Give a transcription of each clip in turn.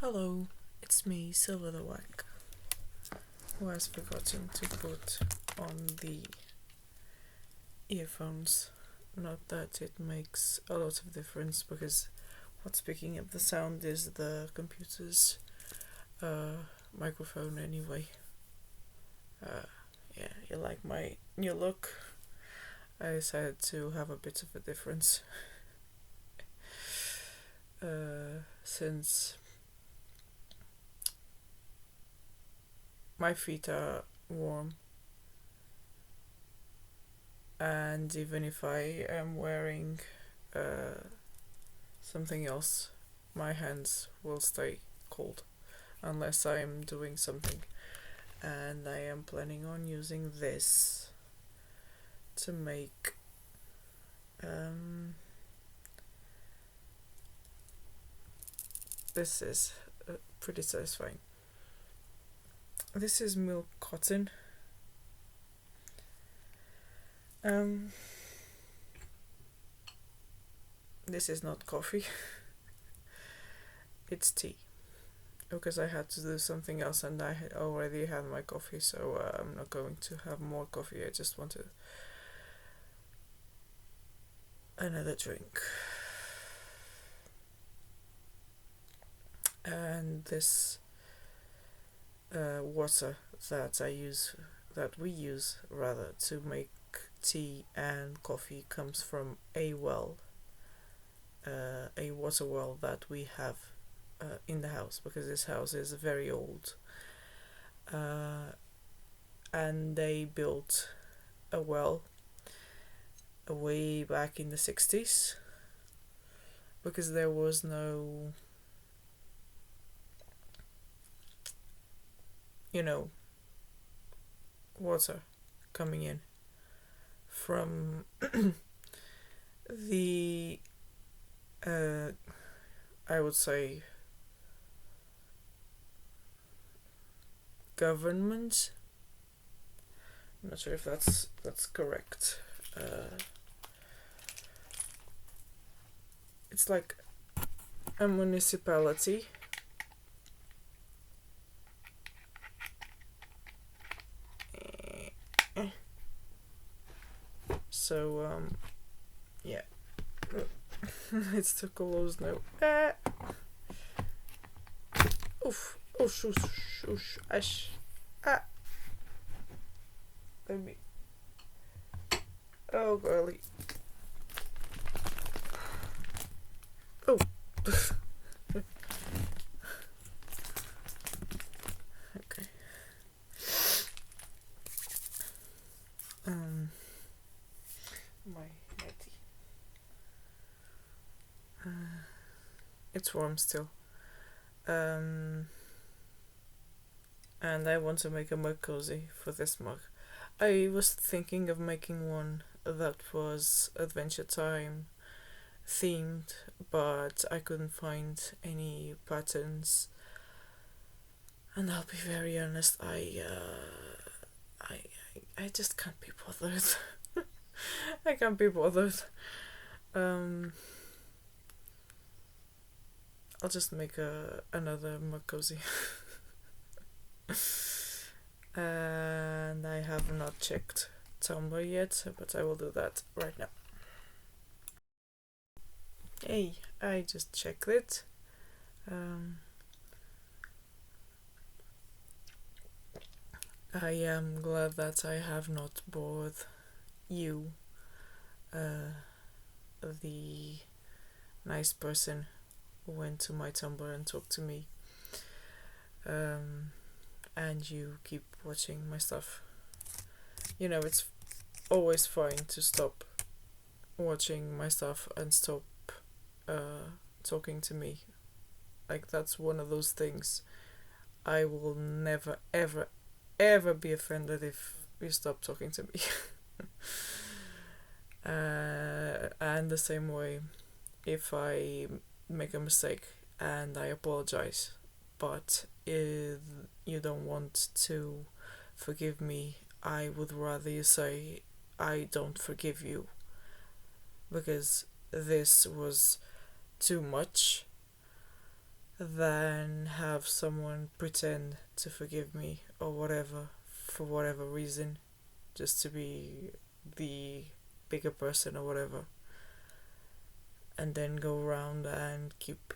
Hello, it's me, Silver the Wack, who has forgotten to put on the earphones. Not that it makes a lot of difference, because what's picking up the sound is the computer's microphone anyway. Yeah, you like my new look? I decided to have a bit of a difference. Since my feet are warm, and even if I am wearing something else, my hands will stay cold unless I'm doing something, and I am planning on using this to make this is pretty satisfying. This is milk cotton. This is not coffee. It's tea, because I had to do something else and I already had my coffee, so I'm not going to have more coffee. I just wanted another drink. And this water that we use to make tea and coffee comes from a water well that we have in the house, because this house is very old, and they built a well way back in the 60s, because there was no water coming in from the I would say government. I'm not sure if that's correct. It's like a municipality. So yeah. It's too close now. Oof. Oh, shush, ash. Let me. Oh, golly. Oh. Okay. My tea. It's warm still. And I want to make a mug cozy for this mug. I was thinking of making one that was Adventure Time themed, but I couldn't find any patterns. And I'll be very honest, I just can't be bothered. I can't be bothered. I'll just make another mug cozy. And I have not checked Tumblr yet, but I will do that right now. Hey, I just checked it. I am glad that I have not bored you, the nice person who went to my Tumblr and talked to me, and you keep watching my stuff. It's always fine to stop watching my stuff and stop talking to me. Like, that's one of those things. I will never ever be offended if you stop talking to me. And the same way, if I make a mistake and I apologize, but if you don't want to forgive me, I would rather you say I don't forgive you, because this was too much. than have someone pretend to forgive me or whatever, for whatever reason, just to be the bigger person or whatever, and then go around and keep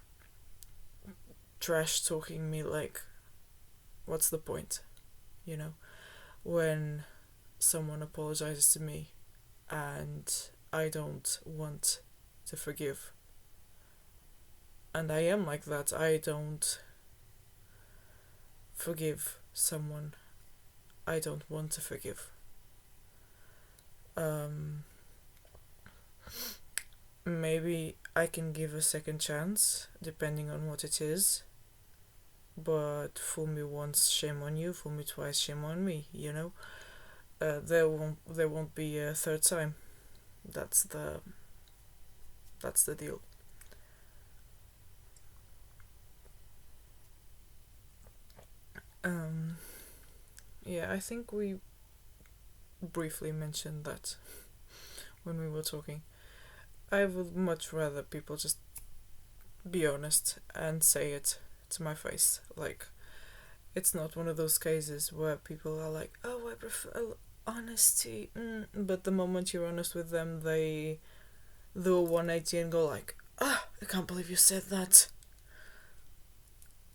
trash talking me. Like, what's the point, you know? When someone apologizes to me and I don't want to forgive, and I am like that, I don't forgive someone I don't want to forgive. Maybe I can give a second chance depending on what it is, but fool me once, shame on you. Fool me twice, shame on me. You know, there won't be a third time. That's the deal. Yeah, I think we briefly mentioned that when we were talking. I would much rather people just be honest and say it to my face. Like, it's not one of those cases where people are like, oh, I prefer honesty. But the moment you're honest with them, they do a 180 and go like, ah, I can't believe you said that.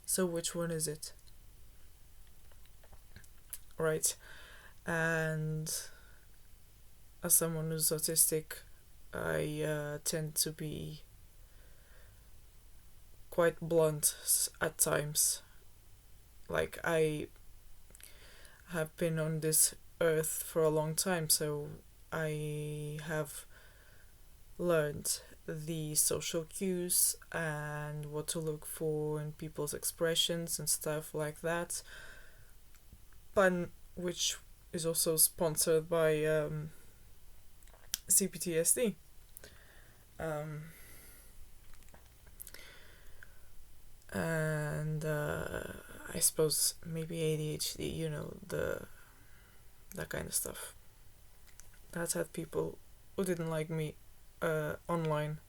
So which one is it? Right? And as someone who's autistic, I tend to be quite blunt at times. Like, I have been on this earth for a long time, so I have learned the social cues and what to look for in people's expressions and stuff like that. Pun, which is also sponsored by CPTSD. And I suppose maybe ADHD, you know, that kind of stuff. That's had people who didn't like me online.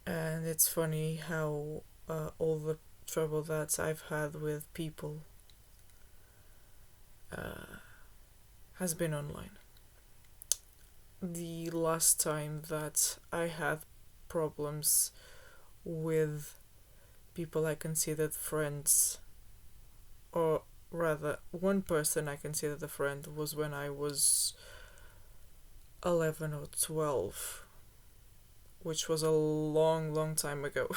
And it's funny how all the trouble that I've had with people has been online. The last time that I had problems with people I considered friends, or rather one person I considered a friend, was when I was 11 or 12, which was a long time ago.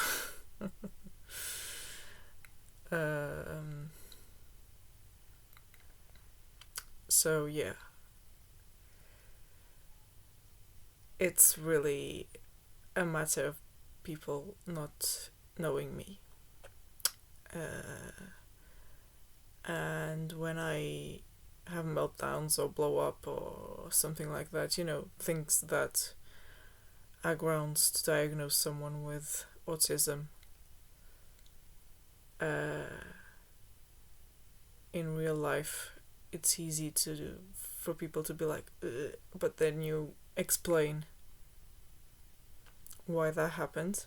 So yeah, it's really a matter of people not knowing me. And when I have meltdowns or blow up or something like that, you know, things that are grounds to diagnose someone with autism, in real life, it's easy for people to be like, ugh, but then you explain why that happened.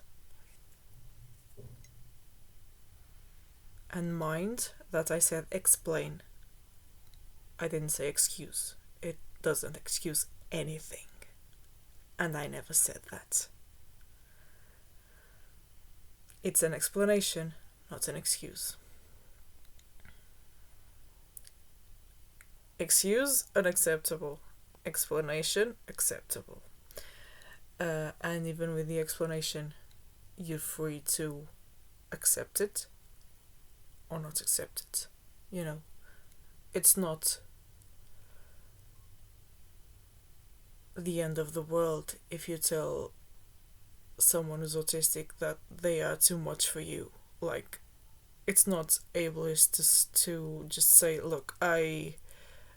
And mind that I said explain. I didn't say excuse. It doesn't excuse anything. And I never said that. It's an explanation, not an excuse. Excuse, unacceptable. Explanation, acceptable. And even with the explanation, you're free to accept it or not accept it. You know, it's not the end of the world if you tell someone who's autistic that they are too much for you. Like, it's not ableist to just say, look, I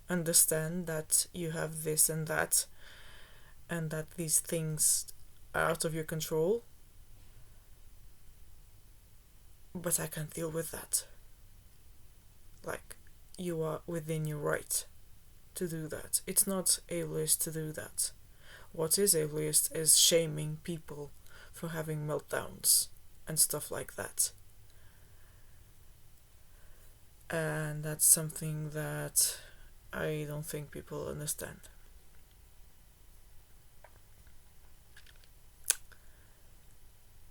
understand that you have this and that these things are out of your control, but I can't deal with that. Like, you are within your right to do that. It's not ableist to do that. What is ableist is shaming people for having meltdowns. and stuff like that. And that's something that I don't think people understand.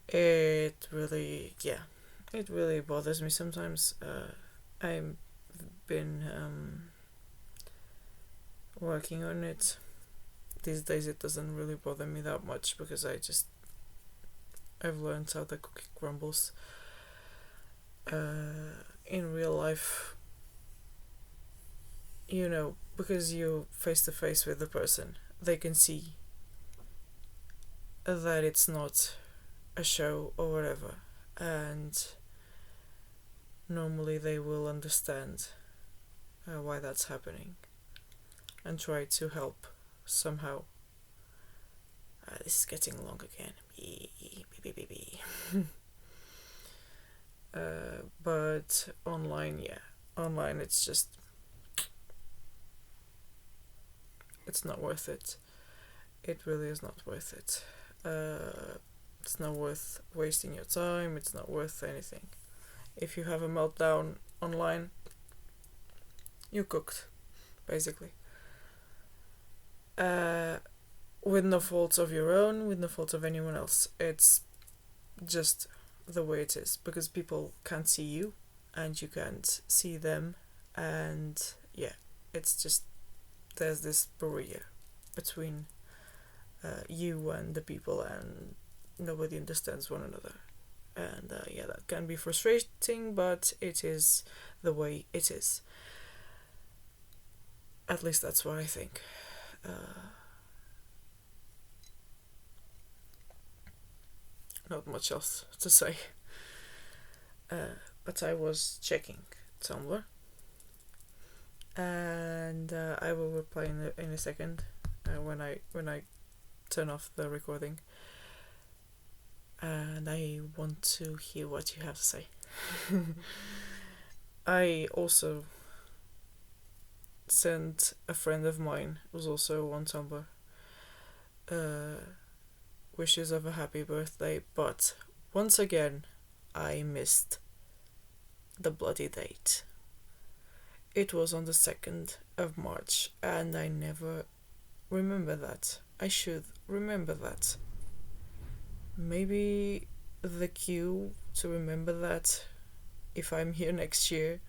It really bothers me sometimes. I've been working on it. These days it doesn't really bother me that much because I've learned how the cookie crumbles. In real life, because you're face to face with the person, they can see that it's not a show or whatever, and normally they will understand why that's happening and try to help somehow. This is getting long again. But online it's not worth it. It really is not worth it. It's not worth wasting your time. It's not worth anything. If you have a meltdown online, you're cooked, basically. With no fault of your own, with no fault of anyone else. It's just the way it is, because people can't see you and you can't see them, and it's just, there's this barrier between you and the people, and nobody understands one another, and that can be frustrating, but it is the way it is. At least that's what I think. Not much else to say. But I was checking Tumblr, and I will reply in a second when I turn off the recording, and I want to hear what you have to say. I also sent a friend of mine who's also on Tumblr wishes of a happy birthday, but once again I missed the bloody date. It was on the 2nd of March, and I never remember that. I should remember that. Maybe the cue to remember that, if I'm here next year,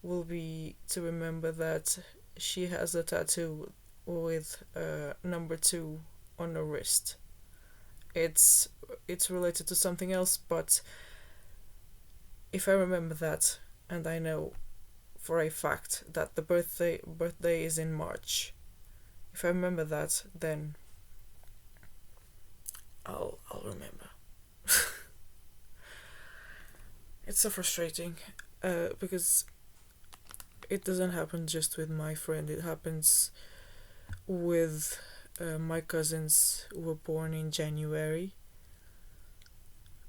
will be to remember that she has a tattoo with number 2 on her wrist. It's related to something else, but if I remember that, and I know for a fact that the birthday is in March, if I remember that, then I'll remember. It's so frustrating, because it doesn't happen just with my friend. It happens with my cousins who were born in January.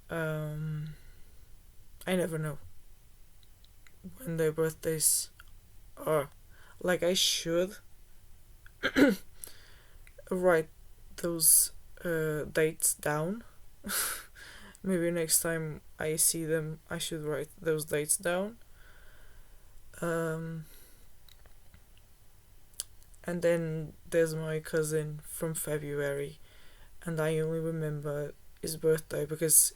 I never know when their birthdays are. Like, I should write those dates down. Maybe next time I see them, I should write those dates down. And then there's my cousin from February, and I only remember his birthday because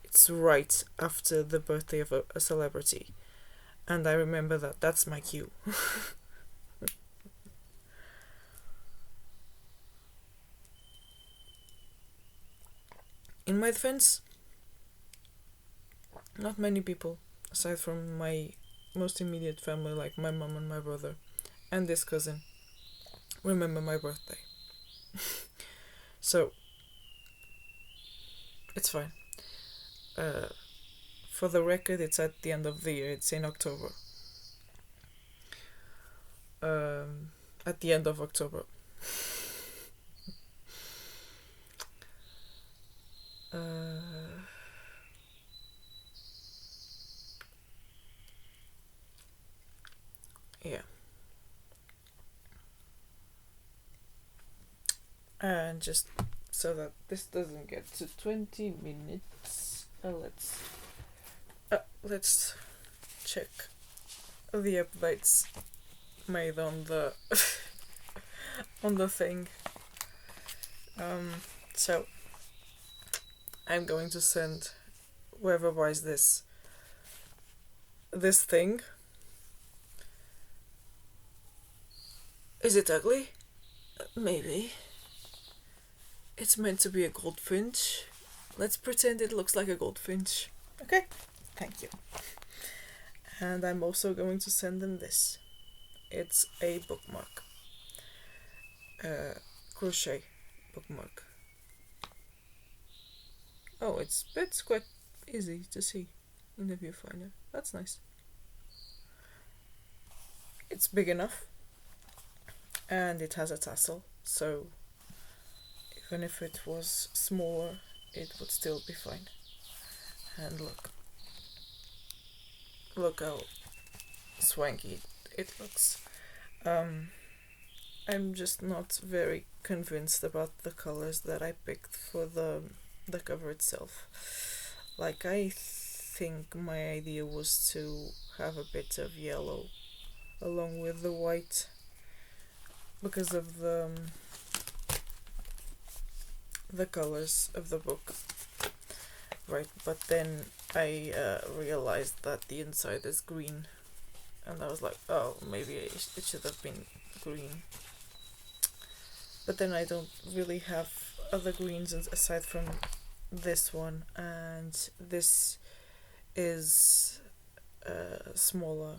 it's right after the birthday of a celebrity, and I remember that. That's my cue. In my defense, not many people, aside from my most immediate family, like my mom and my brother, and this cousin, remember my birthday. So, it's fine. For the record, it's at the end of the year. It's in October. At the end of October. Yeah. And just so that this doesn't get to 20 minutes, Let's check the updates made on the on the thing. So I'm going to send whoever buys this thing. Is it ugly? Maybe. It's meant to be a goldfinch. Let's pretend it looks like a goldfinch. Okay? Thank you. And I'm also going to send them this. It's a bookmark. Crochet bookmark. Oh, it's quite easy to see in the viewfinder. That's nice. It's big enough. And it has a tassel, so even if it was smaller, it would still be fine. And look how swanky it looks. I'm just not very convinced about the colors that I picked for the cover itself. Like, I think my idea was to have a bit of yellow along with the white because of the colors of the book, right? But then I realized that the inside is green, and I was like, oh, maybe it should have been green. But then I don't really have other greens aside from this one, and this is smaller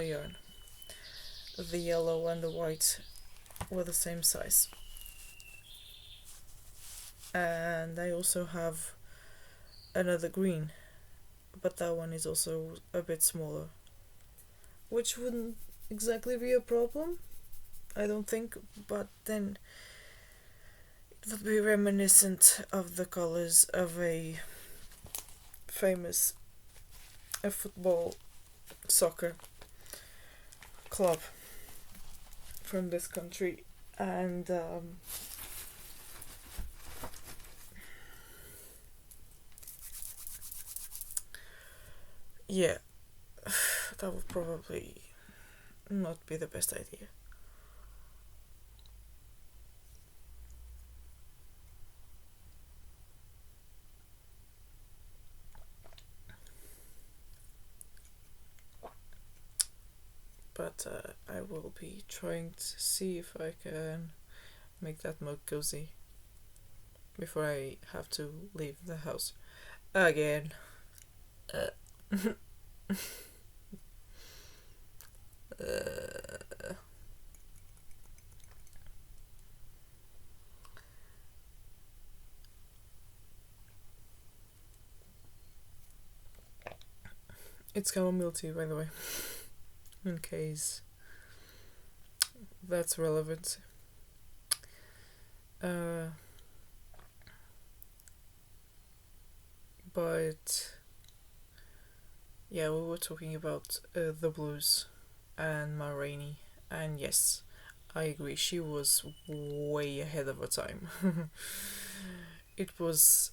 yarn. The yellow and the white were the same size. And I also have another green, but that one is also a bit smaller, which wouldn't exactly be a problem, I don't think, but then it would be reminiscent of the colors of a famous football soccer club from this country, and yeah, that would probably not be the best idea. But I will be trying to see if I can make that mug cozy before I have to leave the house again. It's chamomile tea, by the way, in case that's relevant. But yeah, we were talking about the blues and Ma Rainey, and yes, I agree, she was way ahead of her time. It was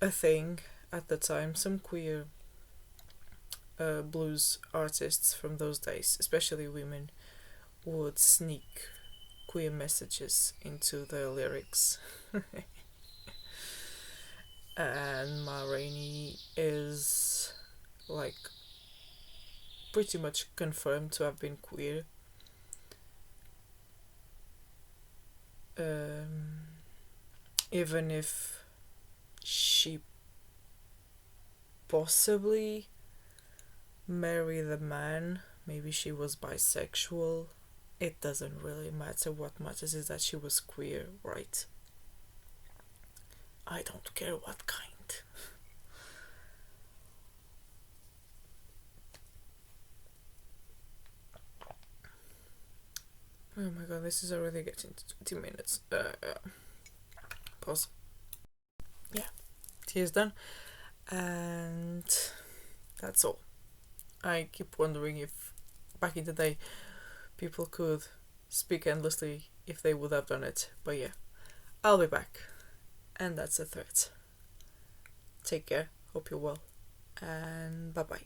a thing at the time. Some queer blues artists from those days, especially women, would sneak queer messages into their lyrics. And Ma Rainey is like pretty much confirmed to have been queer. Even if she possibly married a man, maybe she was bisexual, it doesn't really matter. What matters is that she was queer, right? I don't care what kind. Oh my god, this is already getting to 20 minutes. Pause. Yeah, tea is done. And that's all. I keep wondering if back in the day people could speak endlessly if they would have done it. But yeah, I'll be back. And that's a threat. Take care. Hope you're well. And bye bye.